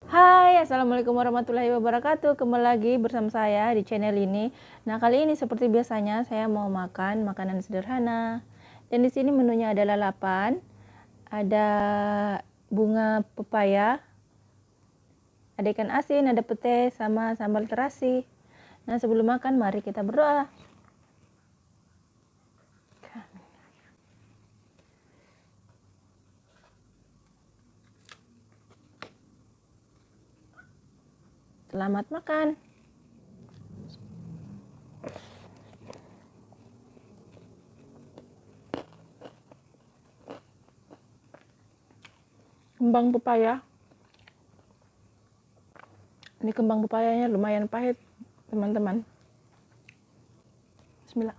Hai, assalamualaikum warahmatullahi wabarakatuh. Kembali lagi bersama saya di channel ini. Nah, kali ini seperti biasanya saya mau makan makanan sederhana. Dan di sini menunya ada lalapan, ada bunga pepaya, ada ikan asin, ada pete, sama sambal terasi. Nah, sebelum makan mari kita berdoa. Selamat makan. Kembang pepaya. Ini kembang pepayanya lumayan pahit, teman-teman. Bismillah.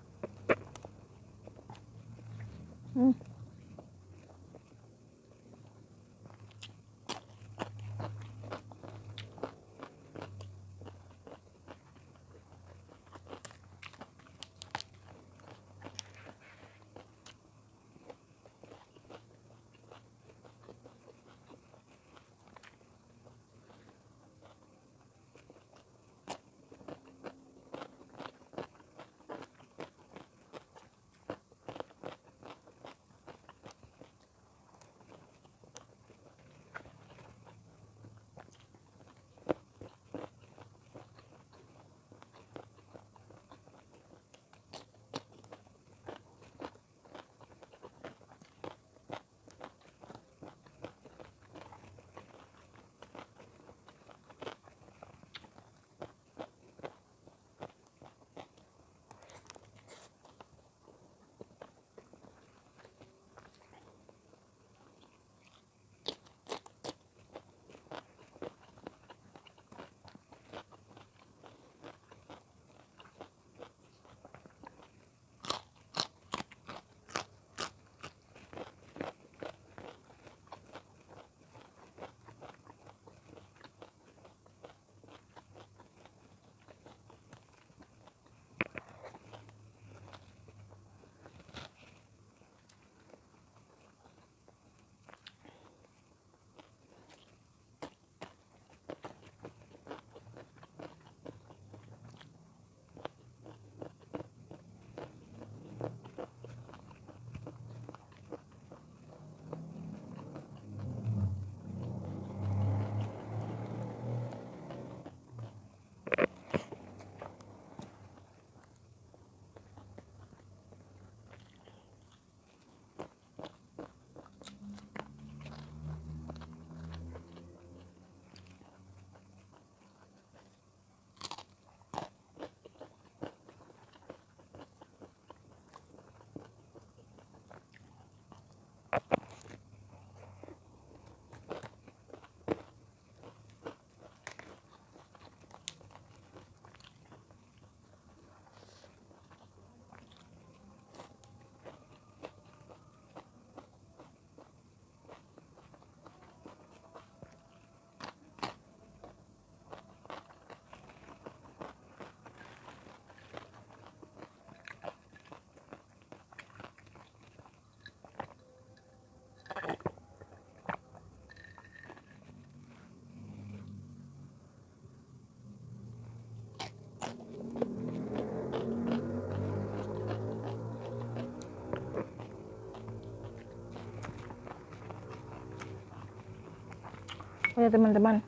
Oh ya teman-teman,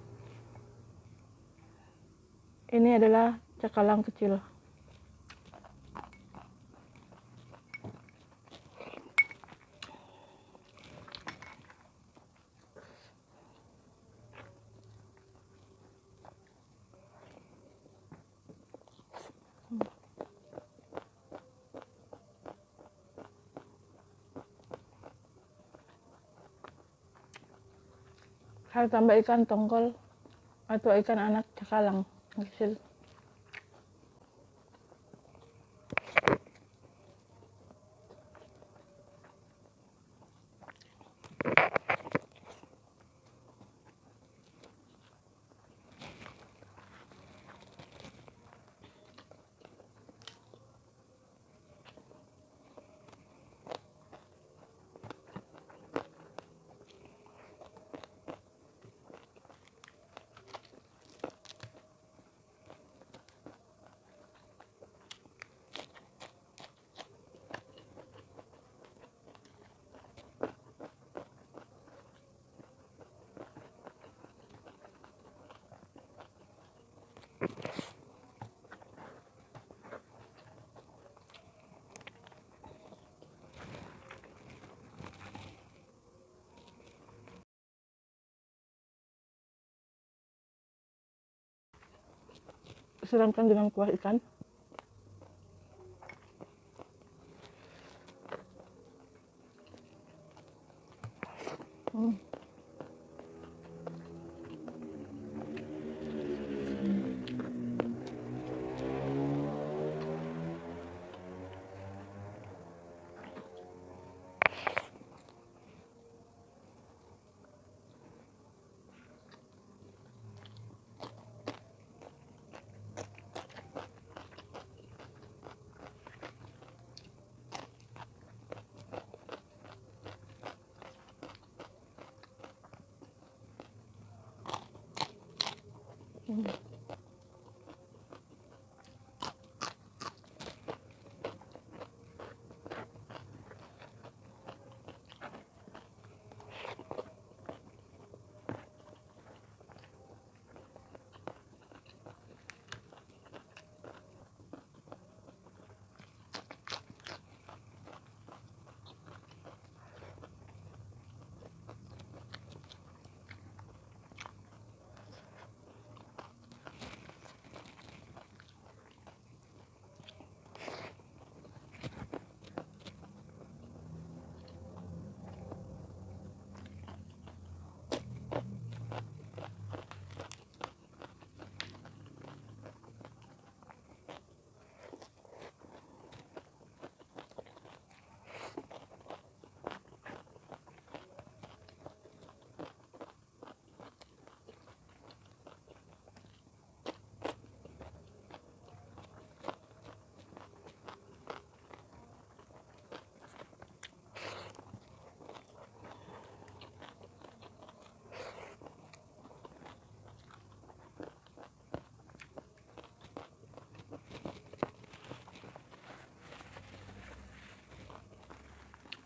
ini adalah cakalang kecil. Saya tambah ikan tongkol atau ikan anak cakalang kecil. siramkan dengan kuah ikan.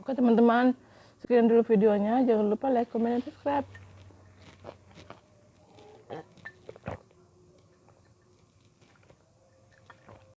Oke teman-teman, sekian dulu videonya. Jangan lupa like, comment, dan subscribe.